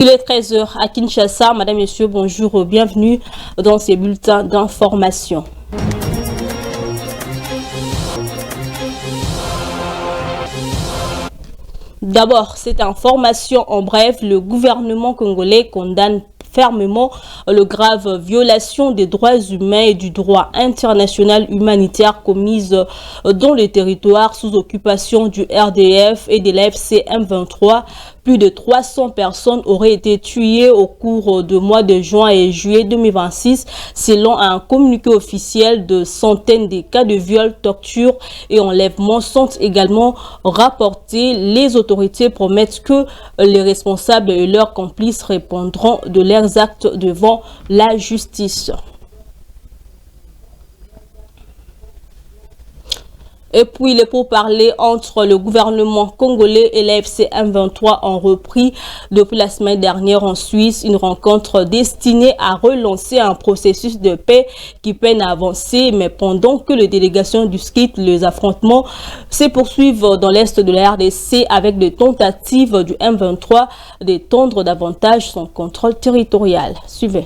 Il est 13 h à Kinshasa. Madame, Messieurs, bonjour, bienvenue dans ces bulletins d'information. D'abord, cette information en bref, le gouvernement congolais condamne fermement le grave violation des droits humains et du droit international humanitaire commise dans le territoire sous occupation du RDF et de l'AFC M23. Plus de 300 personnes auraient été tuées au cours du mois de juin et juillet 2026, selon un communiqué officiel. De centaines de cas de viol, torture et enlèvement sont également rapportés. Les autorités promettent que les responsables et leurs complices répondront de leurs actes devant la justice. Et puis les pourparlers entre le gouvernement congolais et l'AFC M23 ont repris depuis la semaine dernière en Suisse, une rencontre destinée à relancer un processus de paix qui peine à avancer. Mais pendant que les délégations discutent, les affrontements se poursuivent dans l'est de la RDC avec des tentatives du M23 d'étendre davantage son contrôle territorial. Suivez.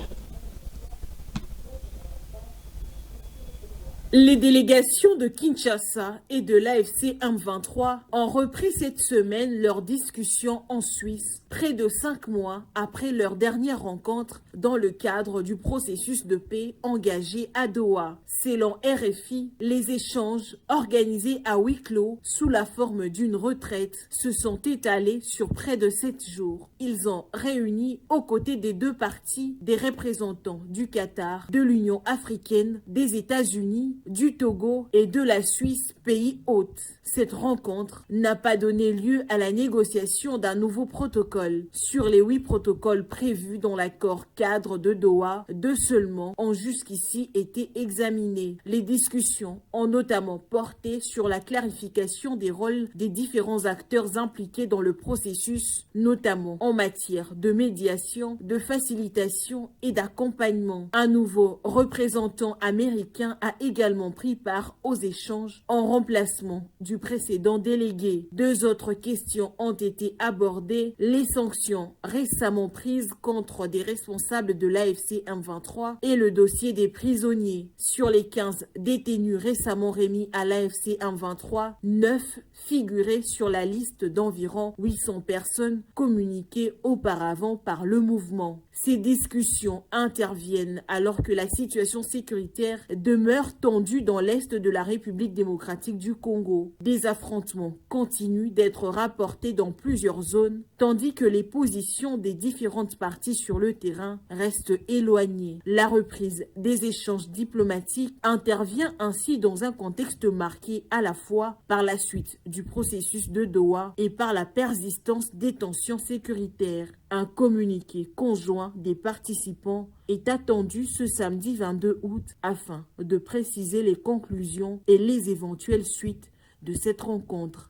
Les délégations de Kinshasa et de l'AFC M23 ont repris cette semaine leur discussion en Suisse, près de 5 mois après leur dernière rencontre dans le cadre du processus de paix engagé à Doha. Selon RFI, les échanges organisés à huis clos sous la forme d'une retraite se sont étalés sur près de 7 jours. Ils ont réuni aux côtés des deux parties des représentants du Qatar, de l'Union africaine, des États-Unis, du Togo et de la Suisse, pays hôte. Cette rencontre n'a pas donné lieu à la négociation d'un nouveau protocole. Sur les 8 protocoles prévus dans l'accord cadre de Doha, 2 seulement ont jusqu'ici été examinés. Les discussions ont notamment porté sur la clarification des rôles des différents acteurs impliqués dans le processus, notamment en matière de médiation, de facilitation et d'accompagnement. Un nouveau représentant américain a également pris part aux échanges en remplacement du précédent délégué. 2 autres questions ont été abordées: les sanctions récemment prises contre des responsables de l'AFC M23 et le dossier des prisonniers. Sur les 15 détenus récemment remis à l'AFC M23, 9 figuraient sur la liste d'environ 800 personnes communiquées auparavant par le mouvement. Ces discussions interviennent alors que la situation sécuritaire demeure tendue dans l'est de la République démocratique du Congo. Des affrontements continuent d'être rapportés dans plusieurs zones, tandis que les positions des différentes parties sur le terrain restent éloignées. La reprise des échanges diplomatiques intervient ainsi dans un contexte marqué à la fois par la suite du processus de Doha et par la persistance des tensions sécuritaires. Un communiqué conjoint des participants est attendu ce samedi 22 août afin de préciser les conclusions et les éventuelles suites de cette rencontre.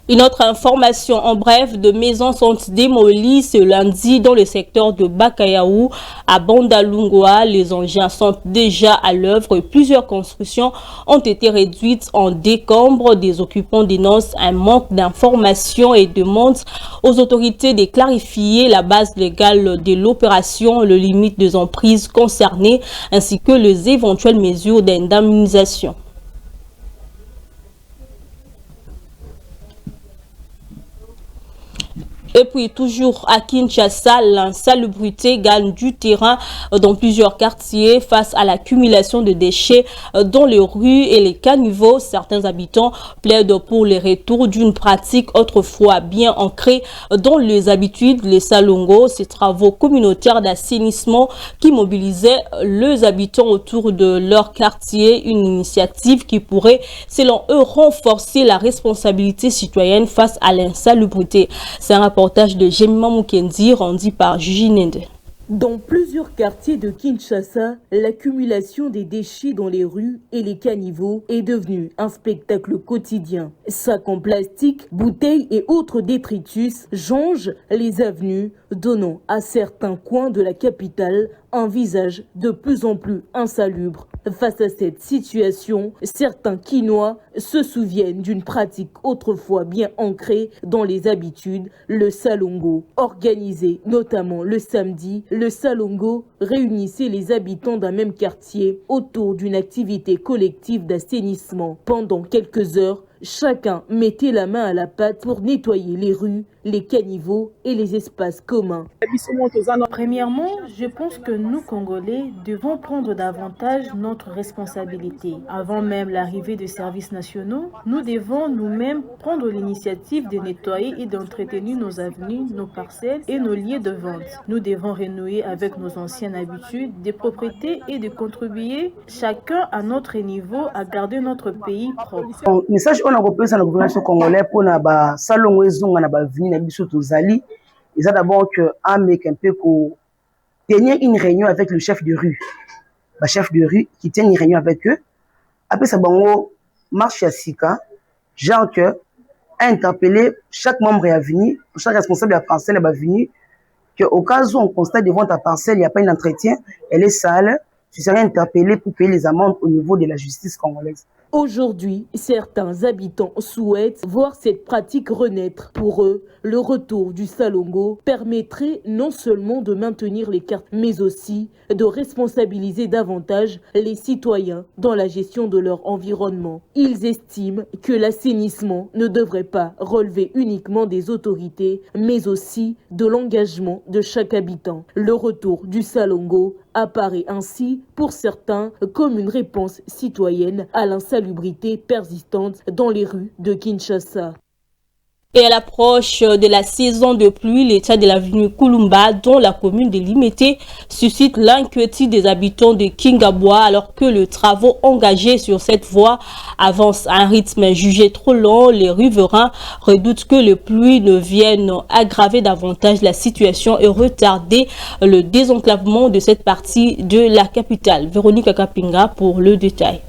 Une autre information en bref, de maisons sont démolies ce lundi dans le secteur de Bakayaou à Bandalungwa. Les engins sont déjà à l'œuvre et plusieurs constructions ont été réduites en décombres. Des occupants dénoncent un manque d'informations et demandent aux autorités de clarifier la base légale de l'opération, le limite des emprises concernées ainsi que les éventuelles mesures d'indemnisation. Et puis toujours à Kinshasa, l'insalubrité gagne du terrain dans plusieurs quartiers face à l'accumulation de déchets dans les rues et les caniveaux. Certains habitants plaident pour le retour d'une pratique autrefois bien ancrée dans les habitudes, les salongos, ces travaux communautaires d'assainissement qui mobilisaient les habitants autour de leur quartier. Une initiative qui pourrait, selon eux, renforcer la responsabilité citoyenne face à l'insalubrité. C'est un rapport de Jemima Mukendi rendu par Juji Nende. Dans plusieurs quartiers de Kinshasa, l'accumulation des déchets dans les rues et les caniveaux est devenue un spectacle quotidien. Sacs en plastique, bouteilles et autres détritus jonchent les avenues, donnant à certains coins de la capitale un visage de plus en plus insalubre. Face à cette situation, certains Kinois se souviennent d'une pratique autrefois bien ancrée dans les habitudes, le salongo. Organisé notamment le samedi, le salongo réunissait les habitants d'un même quartier autour d'une activité collective d'assainissement. Pendant quelques heures, chacun mettait la main à la pâte pour nettoyer les rues, les caniveaux et les espaces communs. Premièrement, je pense que nous, Congolais, devons prendre davantage notre responsabilité. Avant même l'arrivée des services nationaux, nous devons nous-mêmes prendre l'initiative de nettoyer et d'entretenir nos avenues, nos parcelles et nos lieux de vente. Nous devons renouer avec nos anciennes habitudes de propreté et de contribuer chacun à notre niveau à garder notre pays propre. Message on a repris dans la gouvernement congolais pour na ba salon ezonga na ba vini na biso tozali. Ils ont d'abord un mec un peu pour tenir une réunion avec le chef de rue. Le chef de rue qui tient une réunion avec eux. Après ça, on marche à Sika. Genre que interpeller chaque membre à venir, chaque responsable de la parcelle est venu, qu'au cas où on constate devant ta parcelle, il n'y a pas un entretien, elle est sale, tu serais interpellé pour payer les amendes au niveau de la justice congolaise. Aujourd'hui, certains habitants souhaitent voir cette pratique renaître. Pour eux, le retour du salongo permettrait non seulement de maintenir les cartes, mais aussi de responsabiliser davantage les citoyens dans la gestion de leur environnement. Ils estiment que l'assainissement ne devrait pas relever uniquement des autorités, mais aussi de l'engagement de chaque habitant. Le retour du salongo apparaît ainsi pour certains comme une réponse citoyenne à l'insalubrité persistante dans les rues de Kinshasa. Et à l'approche de la saison de pluie, l'état de l'avenue Kulumba, dont la commune de Limete, suscite l'inquiétude des habitants de Kingabwa alors que les travaux engagés sur cette voie avancent à un rythme jugé trop long. Les riverains redoutent que les pluies ne viennent aggraver davantage la situation et retarder le désenclavement de cette partie de la capitale. Véronique Akapinga pour le détail.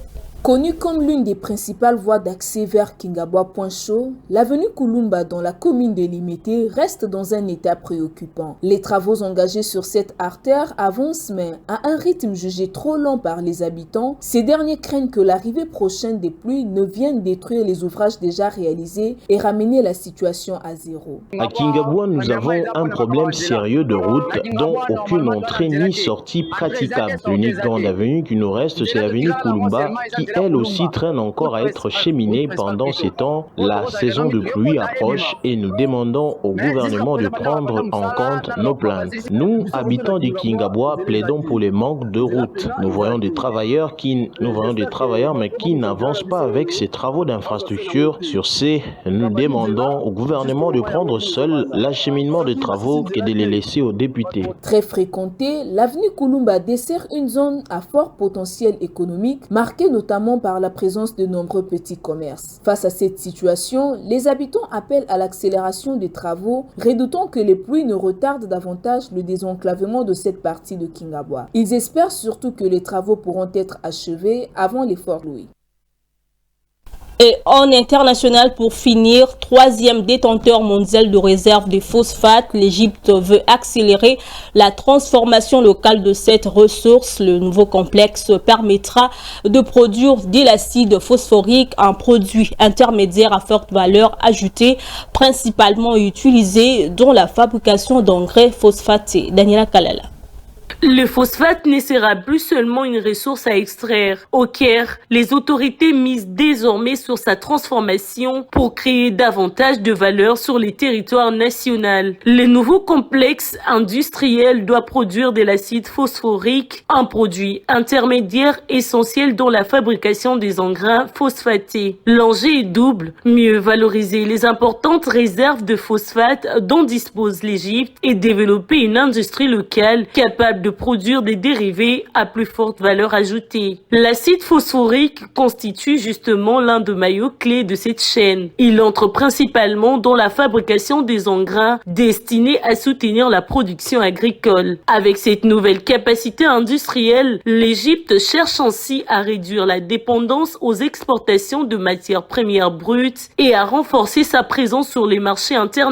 Connue comme l'une des principales voies d'accès vers Kingabwa Point Chaud, l'avenue Kulumba dans la commune de Limete reste dans un état préoccupant. Les travaux engagés sur cette artère avancent mais à un rythme jugé trop lent par les habitants. Ces derniers craignent que l'arrivée prochaine des pluies ne vienne détruire les ouvrages déjà réalisés et ramener la situation à zéro. À Kingabwa, nous avons un problème sérieux de route dont aucune entrée ni sortie praticable. L'unique grande avenue qui nous reste, c'est l'avenue Kulumba qui elle aussi traîne encore à être cheminée pendant ces temps. La saison de pluie approche et nous demandons au gouvernement de prendre en compte nos plaintes. Nous, habitants du Kingabwa, plaidons pour les manques de routes. Nous voyons des travailleurs mais qui n'avancent pas avec ces travaux d'infrastructure. Sur ces, nous demandons au gouvernement de prendre seul l'acheminement des travaux et de les laisser aux députés. Très fréquentée, l'avenue Kulumba dessert une zone à fort potentiel économique, marquée notamment par la présence de nombreux petits commerces. Face à cette situation, les habitants appellent à l'accélération des travaux, redoutant que les pluies ne retardent davantage le désenclavement de cette partie de Kingabwa. Ils espèrent surtout que les travaux pourront être achevés avant les fortes pluies. Et en international, pour finir, troisième détenteur mondial de réserve des phosphates, l'Égypte veut accélérer la transformation locale de cette ressource. Le nouveau complexe permettra de produire de l'acide phosphorique, un produit intermédiaire à forte valeur ajoutée, principalement utilisé dans la fabrication d'engrais phosphatés. Daniela Kalala. Le phosphate ne sera plus seulement une ressource à extraire. Au Caire, les autorités misent désormais sur sa transformation pour créer davantage de valeur sur les territoires nationaux. Le nouveau complexe industriel doit produire de l'acide phosphorique, un produit intermédiaire essentiel dans la fabrication des engrais phosphatés. L'enjeu est double, mieux valoriser les importantes réserves de phosphate dont dispose l'Égypte et développer une industrie locale capable de produire des dérivés à plus forte valeur ajoutée. L'acide phosphorique constitue justement l'un des maillots clés de cette chaîne. Il entre principalement dans la fabrication des engrais destinés à soutenir la production agricole. Avec cette nouvelle capacité industrielle, l'Égypte cherche ainsi à réduire la dépendance aux exportations de matières premières brutes et à renforcer sa présence sur les marchés internationaux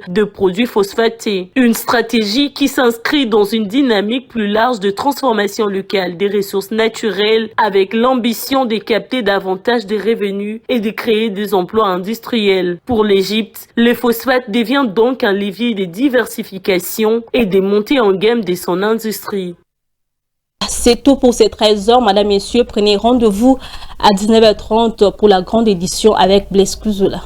de produits phosphatés. Une stratégie qui s'inscrit dans une dynamique dynamique plus large de transformation locale des ressources naturelles avec l'ambition de capter davantage de revenus et de créer des emplois industriels. Pour l'Égypte, le phosphate devient donc un levier de diversification et de montée en gamme de son industrie. C'est tout pour ces 13h, Madame, Messieurs. Prenez rendez-vous à 19h30 pour la grande édition avec Blaise Cluzola.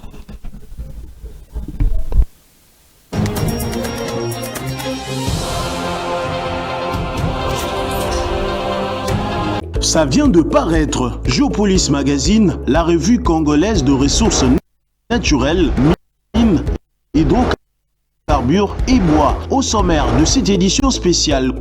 Ça vient de paraître. Géopolis Magazine, la revue congolaise de ressources naturelles, mines et donc carbure et bois. Au sommaire de cette édition spéciale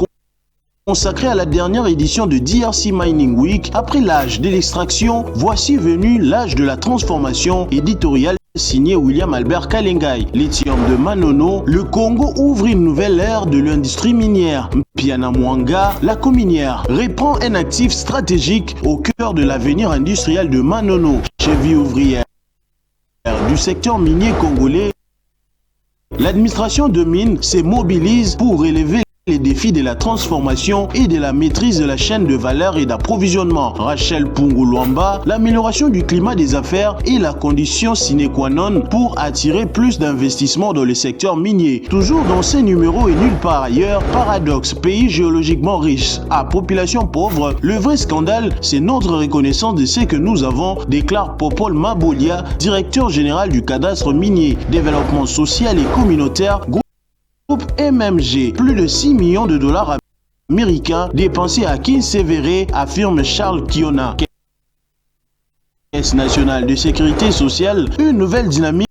consacrée à la dernière édition de DRC Mining Week, après l'âge de l'extraction, voici venu l'âge de la transformation éditoriale signé William Albert Kalengai. Lithium de Manono, le Congo ouvre une nouvelle ère de l'industrie minière. Piana Mwanga, la cominière, reprend un actif stratégique au cœur de l'avenir industriel de Manono. Cheville ouvrière du secteur minier congolais, l'administration de mines se mobilise pour relever les défis de la transformation et de la maîtrise de la chaîne de valeur et d'approvisionnement. Rachel Punguluamba, l'amélioration du climat des affaires est la condition sine qua non pour attirer plus d'investissements dans le secteur minier. Toujours dans ces numéros et nulle part ailleurs, paradoxe, pays géologiquement riche à population pauvre, le vrai scandale, c'est notre reconnaissance de ce que nous avons, déclare Popol Mabolia, directeur général du cadastre minier, développement social et communautaire, groupe MMG, plus de 6 millions de dollars américains dépensés à Kinshasa, affirme Charles Kiona. Caisse nationale de sécurité sociale, une nouvelle dynamique